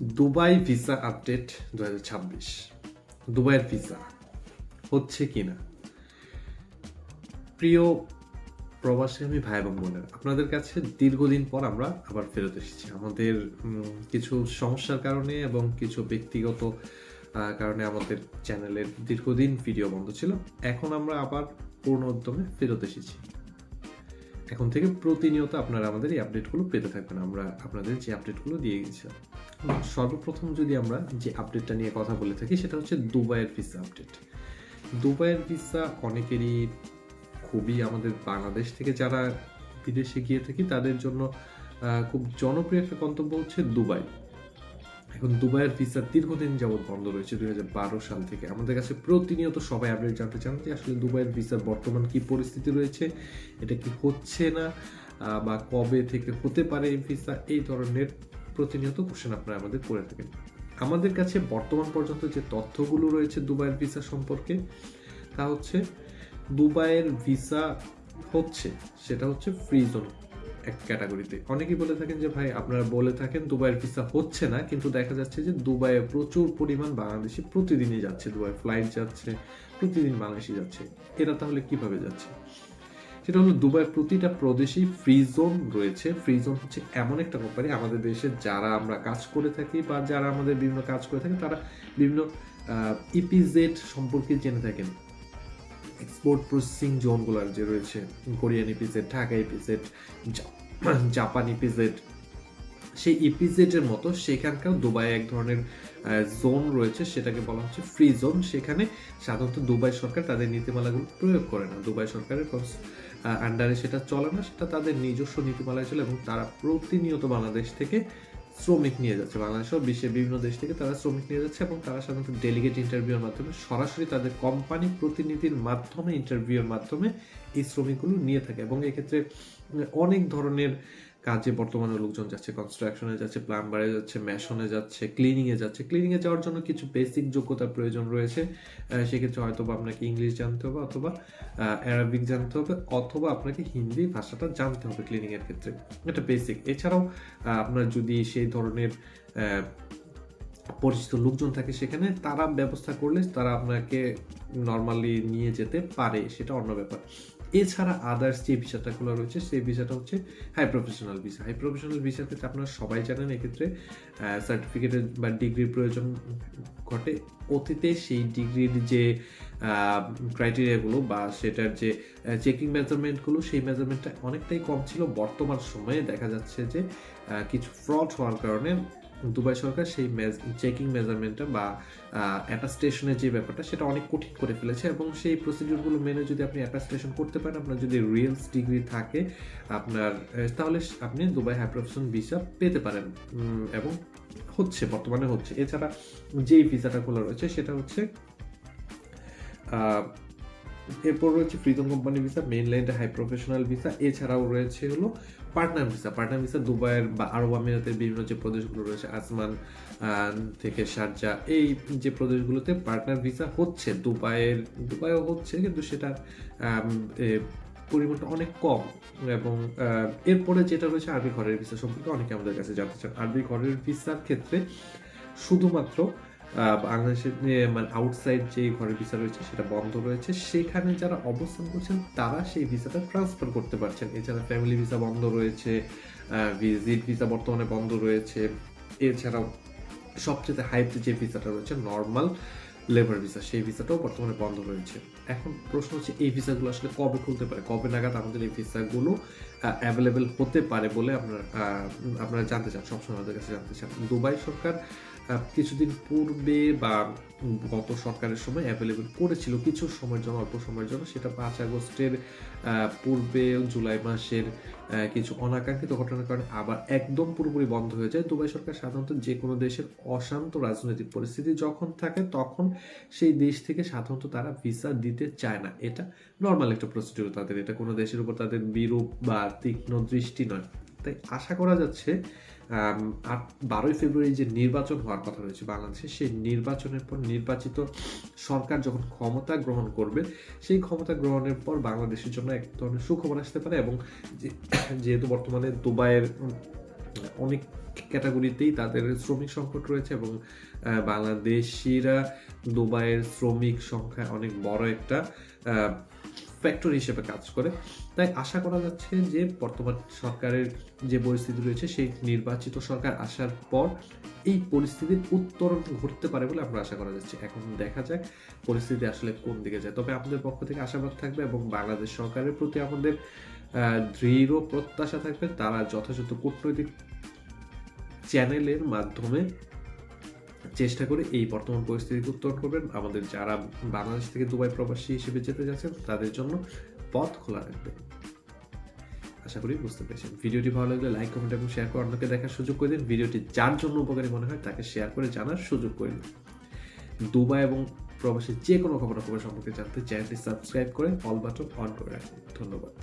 Dubai visa update 2026। দুবাইয়ের visa হচ্ছে কিনা। প্রিয় প্রবাসী আমি ভাই এবং বোনেরা, আপনাদের কাছে দীর্ঘদিন পর আমরা আবার ফেরত এসেছি। আমাদের কিছু সমস্যার কারণে এবং কিছু ব্যক্তিগত কারণে আমাদের চ্যানেলের দীর্ঘদিন ভিডিও বন্ধ ছিল। এখন আমরা আবার পূর্ণ উদ্যমে ফেরত এসেছি। এখন থেকে প্রতিনিয়ত আপনারা আমাদের এই আপডেটগুলো পেতে থাকবেন। আমরা আপনাদের যে আপডেটগুলো দিয়ে গেছিলাম, সর্বপ্রথম যদি আমরা যে আপডেটটা নিয়ে কথা বলে থাকি সেটা হচ্ছে দুবাইয়ের ভিসা আপডেট। দুবাইয়ের ভিসা অনেকেরই খুবই, আমাদের বাংলাদেশ থেকে যারা বিদেশে গিয়ে থাকি তাদের জন্য খুব জনপ্রিয় একটা গন্তব্য হচ্ছে দুবাই। এখন দুবাইয়ের ভিসা দীর্ঘদিন যাবৎ বন্ধ রয়েছে 2012 সাল থেকে। আমাদের কাছে প্রতিনিয়ত সবাই আপডেট জানতে চান যে আসলে দুবাইয়ের ভিসার বর্তমান কি পরিস্থিতি রয়েছে, এটা কি হচ্ছে না, বা কবে থেকে হতে পারে এই ভিসা, এই ধরনের প্রতিনিয়ত কোশ্চেন আপনারা আমাদের করে থাকেন। আমাদের কাছে বর্তমান পর্যন্ত যে তথ্যগুলো রয়েছে দুবাইয়ের ভিসা সম্পর্কে, তা হচ্ছে দুবাইয়ের ভিসা হচ্ছে, সেটা হচ্ছে ফ্রি জোন এক ক্যাটাগরিতে। অনেকেই বলে থাকেন যে ভাই আপনারা বলে থাকেন দুবাইয়ের ভিসা হচ্ছে না, কিন্তু দেখা যাচ্ছে যে দুবাইয়ে প্রচুর পরিমাণ বাংলাদেশি প্রতিদিনই যাচ্ছে, দুবাই ফ্লাইট যাচ্ছে, প্রতিদিন বাংলাদেশি যাচ্ছে। এরা তাহলে কিভাবে যাচ্ছে? সেটা হলো দুবাইয়ের প্রতিটা প্রদেশেই ফ্রি জোন রয়েছে। ফ্রি জোন হচ্ছে এমন একটা কোম্পানি, আমাদের দেশে যারা আমরা কাজ করে থাকি বা যারা আমাদের বিভিন্ন কাজ করে থাকি তারা বিভিন্ন ইপিজেড সম্পর্কে জেনে থাকেন। এক্সপোর্ট প্রসেসিং জোনগুলোর যে রয়েছে, Korean EPZ, Dhaka EPZ, Japan EPZ, সেই ইপিজেডের মতো সেখানকার দুবাই এক ধরনের জোন রয়েছে, সেটাকে বলা হচ্ছে ফ্রি জোন। সেখানে সাধারণত দুবাই সরকার তাদের নীতিমালাগুলো প্রয়োগ করে না, দুবাই সরকারের আন্ডারে সেটা চলে না, সেটা তাদের নিজস্ব নীতিমালায় চলে। এবং তারা প্রতিনিয়ত বাংলাদেশ থেকে শ্রমিক নিয়ে যাচ্ছে, বাংলাদেশ সহ বিশ্বের বিভিন্ন দেশ থেকে তারা শ্রমিক নিয়ে যাচ্ছে, এবং তারা সাধারণত ডেলিগেট ইন্টারভিউর মাধ্যমে সরাসরি তাদের কোম্পানি প্রতিনিধির মাধ্যমে, ইন্টারভিউর মাধ্যমে এই শ্রমিকগুলো নিয়ে থাকে। এবং এক্ষেত্রে অনেক ধরনের কাজে বর্তমানে লোকজন যাচ্ছে, কনস্ট্রাকশনে যাচ্ছে, প্লাম্বারে যাচ্ছে, মেশনে যাচ্ছে, ক্লিনিংয়ে যাচ্ছে। ক্লিনিংয়ে যাওয়ার জন্য কিছু বেসিক যোগ্যতার প্রয়োজন রয়েছে। সেক্ষেত্রে হয়তো বা আপনাকে ইংলিশ জানতে হবে, অথবা অ্যারাবিক জানতে হবে, অথবা আপনাকে হিন্দি ভাষাটা জানতে হবে ক্লিনিংয়ের ক্ষেত্রে। এটা বেসিক। এছাড়াও আপনার যদি সেই ধরনের পরিচিত লোকজন থাকে সেখানে, তারা ব্যবস্থা করলে তারা আপনাকে নর্মালি নিয়ে যেতে পারে, সেটা অন্য ব্যাপার। এছাড়া আদার্স যে ভিসাটাগুলো রয়েছে সেই ভিসাটা হচ্ছে high professional visa. High professional ভিসার ক্ষেত্রে আপনারা সবাই জানেন এক্ষেত্রে সার্টিফিকেটের বা ডিগ্রির প্রয়োজন ঘটে। অতীতে সেই ডিগ্রির যে ক্রাইটেরিয়াগুলো বা সেটার যে চেকিং মেজারমেন্টগুলো, সেই মেজারমেন্টটা অনেকটাই কম ছিল। বর্তমান সময়ে দেখা যাচ্ছে যে কিছু ফ্রড হওয়ার কারণে দুবাই সরকার সেই চেকিং মেজারমেন্টটা বা অ্যাটাস্টেশনের যে ব্যাপারটা সেটা অনেক কঠিন করে ফেলেছে। এবং সেই প্রসিডিউরগুলো মেনে যদি আপনি অ্যাটাস্টেশন করতে পারেন, আপনার যদি রিয়েলস ডিগ্রি থাকে আপনার, তাহলে আপনি দুবাই হাই প্রফেশনাল ভিসা পেতে পারেন, এবং হচ্ছে, বর্তমানে হচ্ছে। এছাড়া যেই ভিসাটা খোলা রয়েছে সেটা হচ্ছে এরপর রয়েছে ফ্রিজম company visa, mainland high professional visa. এছাড়াও রয়েছে হলো পার্টনার ভিসা। পার্টনার ভিসা দুবাইয়ের বা আরব আমিরাতের বিভিন্ন যে প্রদেশগুলো রয়েছে, আসমান থেকে শারজা, এই যে প্রদেশগুলোতে পার্টনার ভিসা হচ্ছে। দুবাইও হচ্ছে, কিন্তু সেটার পরিমাণটা অনেক কম। এবং এরপরে যেটা রয়েছে আরবি ঘরের ভিসা সম্পর্কে অনেকে আমাদের কাছে জানতে চান। আরবি ঘরের ভিসার ক্ষেত্রে শুধুমাত্র বাংলাদেশের মানে আউটসাইড যে ঘরের ভিসা রয়েছে সেটা বন্ধ রয়েছে। সেখানে যারা অবস্থান করছেন তারা সেই ভিসাটা ট্রান্সফার করতে পারছেন। এছাড়া ফ্যামিলি ভিসা বন্ধ রয়েছে, ভিজিট ভিসা বর্তমানে বন্ধ রয়েছে। এছাড়াও সবচেয়ে হাইতে যে ভিসাটা রয়েছে নর্মাল লেবার ভিসা, সেই ভিসাটাও বর্তমানে বন্ধ রয়েছে। এখন প্রশ্ন হচ্ছে এই ভিসাগুলো আসলে কবে খুলতে পারে, কবে নাগাদ আমাদের এই ভিসাগুলো অ্যাভেলেবেল হতে পারে বলে আপনারা জানতে চান, সবসময় আমাদের কাছে জানতে চান। দুবাই সরকার কিছুদিন পূর্বে বা গত সরকারের সময় অ্যাভেলেবেল করেছিল কিছু সময়ের জন্য, অল্প সময়ের জন্য। সেটা 5 আগস্টের পূর্বে জুলাই মাসের কিছু অনাকাঙ্ক্ষিত ঘটনার কারণে আবার একদম পুরোপুরি বন্ধ হয়ে যায়। দুবাই সরকার সাধারণত যে কোনো দেশের অশান্ত রাজনৈতিক পরিস্থিতি যখন থাকে তখন সেই দেশ থেকে সাধারণত তারা ভিসা দিতে চায় না। এটা নর্মাল একটা প্রসিডিউর তাদের, এটা কোনো দেশের উপর তাদের বিরূপ বা তীক্ষ্ণ দৃষ্টি নয়। তাই আশা করা যাচ্ছে 12ই ফেব্রুয়ারি যে নির্বাচন হওয়ার কথা রয়েছে বাংলাদেশে, সেই নির্বাচনের পর নির্বাচিত সরকার যখন ক্ষমতা গ্রহণ করবে, সেই ক্ষমতা গ্রহণের পর বাংলাদেশের জন্য এক ধরনের সুখবর আসতে পারে। এবং যেহেতু বর্তমানে দুবাইয়ের অনেক ক্যাটাগরিতেই তাদের শ্রমিক সংকট রয়েছে এবং বাংলাদেশিরা দুবাইয়ের শ্রমিক সংখ্যা অনেক বড় একটা ফ্যাক্টর হিসেবে কাজ করে। তাই আশা করা যাচ্ছে যে বর্তমান সরকারের যে পরিস্থিতি রয়েছে সেই নির্বাচিত সরকার আসার পর এই পরিস্থিতির উত্তরণ ঘটতে পারে বলে আমরা আশা করা যাচ্ছে। এখন দেখা যাক পরিস্থিতি আসলে কোন দিকে যায়। তবে আমাদের পক্ষ থেকে আশাবাদ থাকবে এবং বাংলাদেশ সরকারের প্রতি আমাদের দৃঢ় প্রত্যাশা থাকবে তারা যথাযথ কূটনৈতিক চ্যানেলের মাধ্যমে চেষ্টা করে এই বর্তমান পরিস্থিতিকে উত্তরণ করবেন। আমাদের যারা বাংলাদেশ থেকে দুবাই প্রবাসী হিসেবে যেতে যাচ্ছেন তাদের জন্য পথ খোলা রাখবেন। আশা করি বুঝতে পেরেছেন। ভিডিওটি ভালো লাগলে লাইক, কমেন্ট এবং শেয়ার করে অন্যকে দেখার সুযোগ করে দিন। ভিডিওটি যার জন্য উপকারী মনে হয় তাকে শেয়ার করে জানার সুযোগ করে দিন। দুবাই এবং প্রবাসী যে কোনো খবরাখবর সম্পর্কে জানতে চ্যানেলটি সাবস্ক্রাইব করে অল বাটন অন করে রাখুন। ধন্যবাদ।